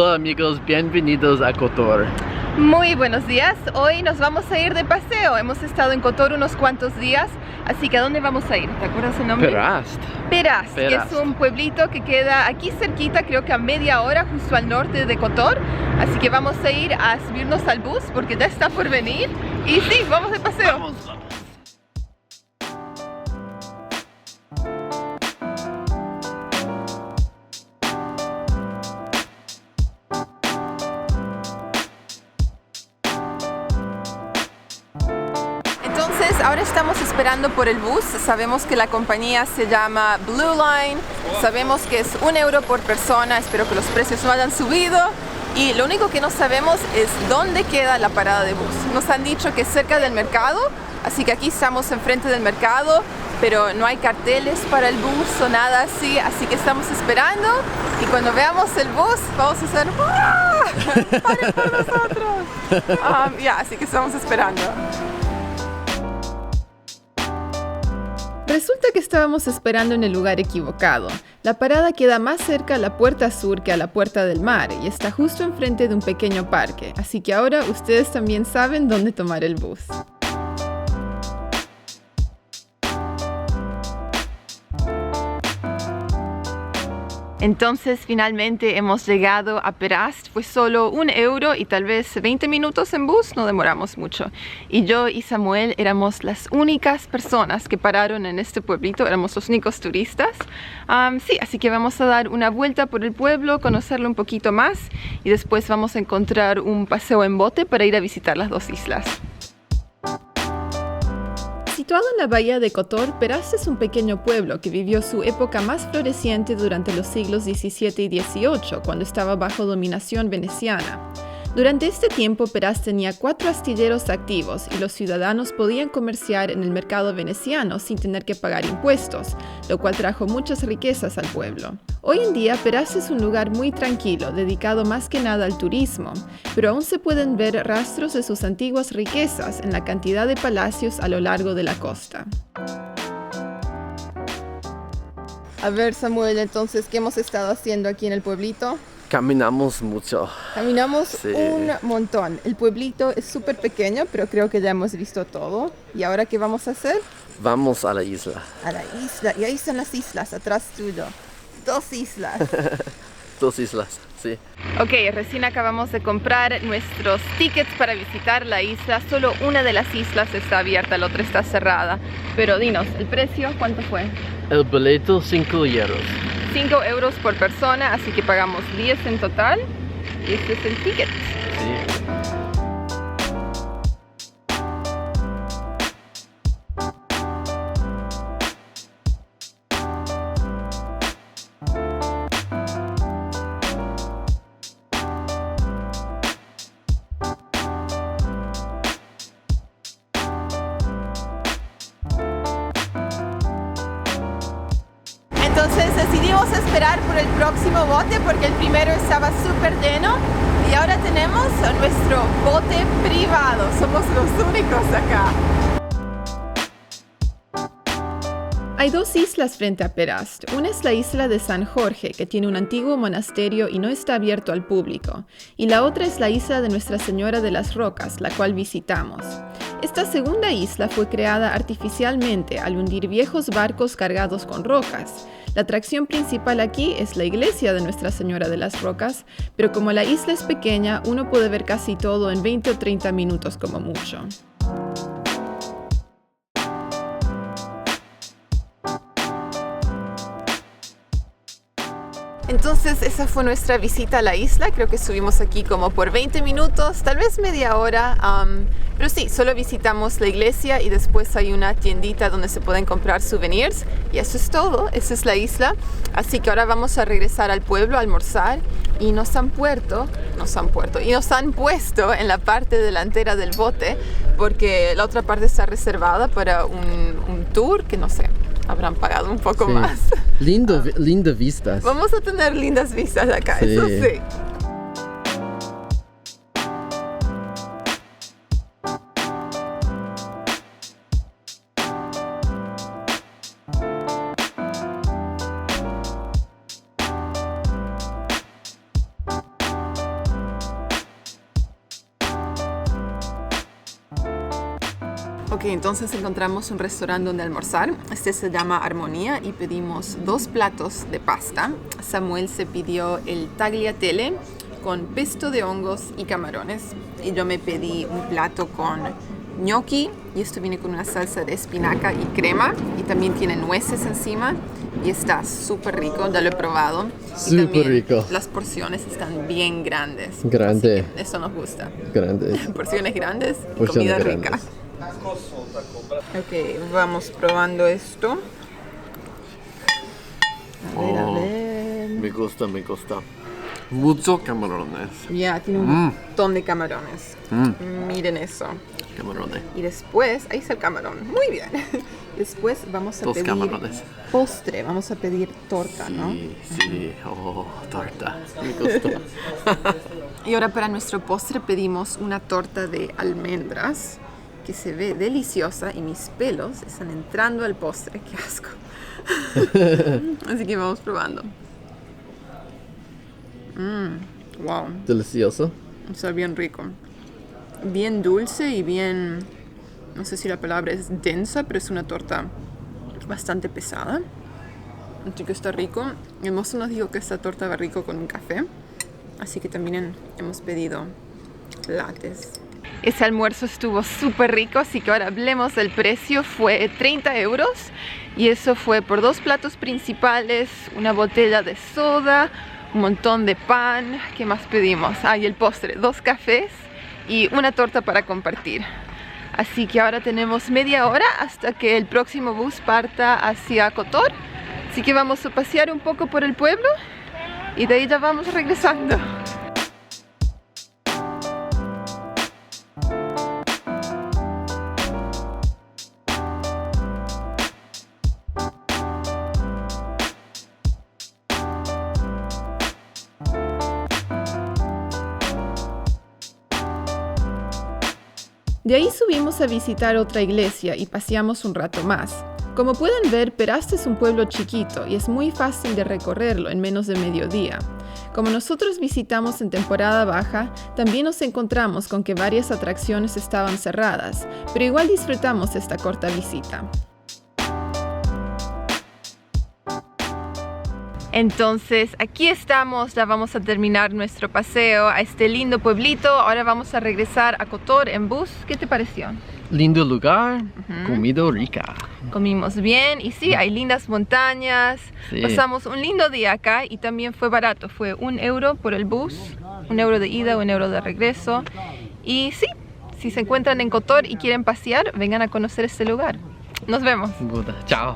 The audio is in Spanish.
Hola amigos, bienvenidos a Kotor. Muy buenos días, hoy nos vamos a ir de paseo. Hemos estado en Kotor unos cuantos días, así que ¿a dónde vamos a ir? ¿Te acuerdas el nombre? Perast, que es un pueblito que queda aquí cerquita, creo que a media hora, justo al norte de Kotor. Así que vamos a ir a subirnos al bus porque ya está por venir. Y sí, vamos de paseo. Vamos. Entonces, ahora estamos esperando por el bus. Sabemos que la compañía se llama Blue Line. Sabemos que es €1 por persona. Espero que los precios no hayan subido. Y lo único que no sabemos es dónde queda la parada de bus. Nos han dicho que es cerca del mercado, así que aquí estamos enfrente del mercado, pero no hay carteles para el bus o nada así que estamos esperando y cuando veamos el bus vamos a hacer ¡ah! ¡Paren por nosotros! Así que estamos esperando. Resulta que estábamos esperando en el lugar equivocado. La parada queda más cerca a la puerta sur que a la puerta del mar y está justo enfrente de un pequeño parque, así que ahora ustedes también saben dónde tomar el bus. Entonces finalmente hemos llegado a Perast. Fue solo €1 y tal vez 20 minutos en bus, no demoramos mucho. Y yo y Samuel éramos las únicas personas que pararon en este pueblito, éramos los únicos turistas. Así que vamos a dar una vuelta por el pueblo, conocerlo un poquito más y después vamos a encontrar un paseo en bote para ir a visitar las dos islas. Situado en la bahía de Kotor, Perast es un pequeño pueblo que vivió su época más floreciente durante los siglos XVII y XVIII, cuando estaba bajo dominación veneciana. Durante este tiempo, Perast tenía 4 astilleros activos y los ciudadanos podían comerciar en el mercado veneciano sin tener que pagar impuestos, lo cual trajo muchas riquezas al pueblo. Hoy en día, Perast es un lugar muy tranquilo, dedicado más que nada al turismo, pero aún se pueden ver rastros de sus antiguas riquezas en la cantidad de palacios a lo largo de la costa. A ver, Samuel, entonces, ¿qué hemos estado haciendo aquí en el pueblito? Caminamos mucho. Caminamos un montón. El pueblito es súper pequeño, pero creo que ya hemos visto todo. ¿Y ahora qué vamos a hacer? Vamos a la isla. A la isla. Y ahí están las islas, atrás tuyo. 2 islas. 2 islas, sí. Ok, recién acabamos de comprar nuestros tickets para visitar la isla. Solo una de las islas está abierta, la otra está cerrada. Pero dinos, ¿el precio cuánto fue? El boleto, €5. €5 por persona, así que pagamos 10 en total. Y este es el ticket. Sí. Entonces decidimos esperar por el próximo bote porque el primero estaba súper lleno y ahora tenemos nuestro bote privado. Somos los únicos acá. Hay 2 islas frente a Perast. Una es la isla de San Jorge, que tiene un antiguo monasterio y no está abierto al público. Y la otra es la isla de Nuestra Señora de las Rocas, la cual visitamos. Esta segunda isla fue creada artificialmente al hundir viejos barcos cargados con rocas. La atracción principal aquí es la iglesia de Nuestra Señora de las Rocas, pero como la isla es pequeña, uno puede ver casi todo en 20 o 30 minutos como mucho. Entonces esa fue nuestra visita a la isla. Creo que estuvimos aquí como por 20 minutos, tal vez media hora, pero sí, solo visitamos la iglesia y después hay una tiendita donde se pueden comprar souvenirs y eso es todo. Esa es la isla, así que ahora vamos a regresar al pueblo a almorzar y nos han puesto en la parte delantera del bote porque la otra parte está reservada para un tour que no sé, habrán pagado un poco más. Lindas vistas. Vamos a tener lindas vistas acá, eso sí. Ok, entonces encontramos un restaurante donde almorzar. Este se llama Armonía y pedimos 2 platos de pasta. Samuel se pidió el tagliatelle con pesto de hongos y camarones. Y yo me pedí un plato con gnocchi y esto viene con una salsa de espinaca y crema y también tiene nueces encima y está súper rico, ya lo he probado. Súper rico. Las porciones están bien grandes. Grande. Así que eso nos gusta. Grandes. Porciones grandes y Porciones comida grandes. rica. Ok, vamos probando esto. A ver. Me gusta, me gusta. Mucho camarones. Ya, tiene un montón de camarones. Miren eso. Camarones. Y después, ahí está el camarón. Muy bien. Después vamos a 2 pedir camarones. postre. Vamos a pedir torta, ¿no? Sí, sí. Oh, torta. Me gustó. Y ahora para nuestro postre pedimos una torta de almendras que se ve deliciosa y mis pelos están entrando al postre. ¡Qué asco! Así que vamos probando. Wow, Delicioso. está bien rico. Bien dulce y bien, no sé si la palabra es densa, pero es una torta bastante pesada. Así que está rico. El mozo nos dijo que esta torta va rico con un café. Así que también hemos pedido lattes. Ese almuerzo estuvo súper rico, así que ahora hablemos del precio. Fue 30 euros y eso fue por 2 platos principales, una botella de soda, un montón de pan. ¿Qué más pedimos? Y el postre, 2 cafés y una torta para compartir. Así que ahora tenemos media hora hasta que el próximo bus parta hacia Kotor. Así que vamos a pasear un poco por el pueblo y de ahí ya vamos regresando. De ahí subimos a visitar otra iglesia y paseamos un rato más. Como pueden ver, Perast es un pueblo chiquito y es muy fácil de recorrerlo en menos de mediodía. Como nosotros visitamos en temporada baja, también nos encontramos con que varias atracciones estaban cerradas, pero igual disfrutamos esta corta visita. Entonces, aquí estamos, ya vamos a terminar nuestro paseo a este lindo pueblito. Ahora vamos a regresar a Kotor en bus. ¿Qué te pareció? Lindo lugar, comida rica. Comimos bien y sí, hay lindas montañas. Sí. Pasamos un lindo día acá y también fue barato. Fue 1 euro por el bus, 1 euro de ida, 1 euro de regreso. Y sí, si se encuentran en Kotor y quieren pasear, vengan a conocer este lugar. Nos vemos. Chao.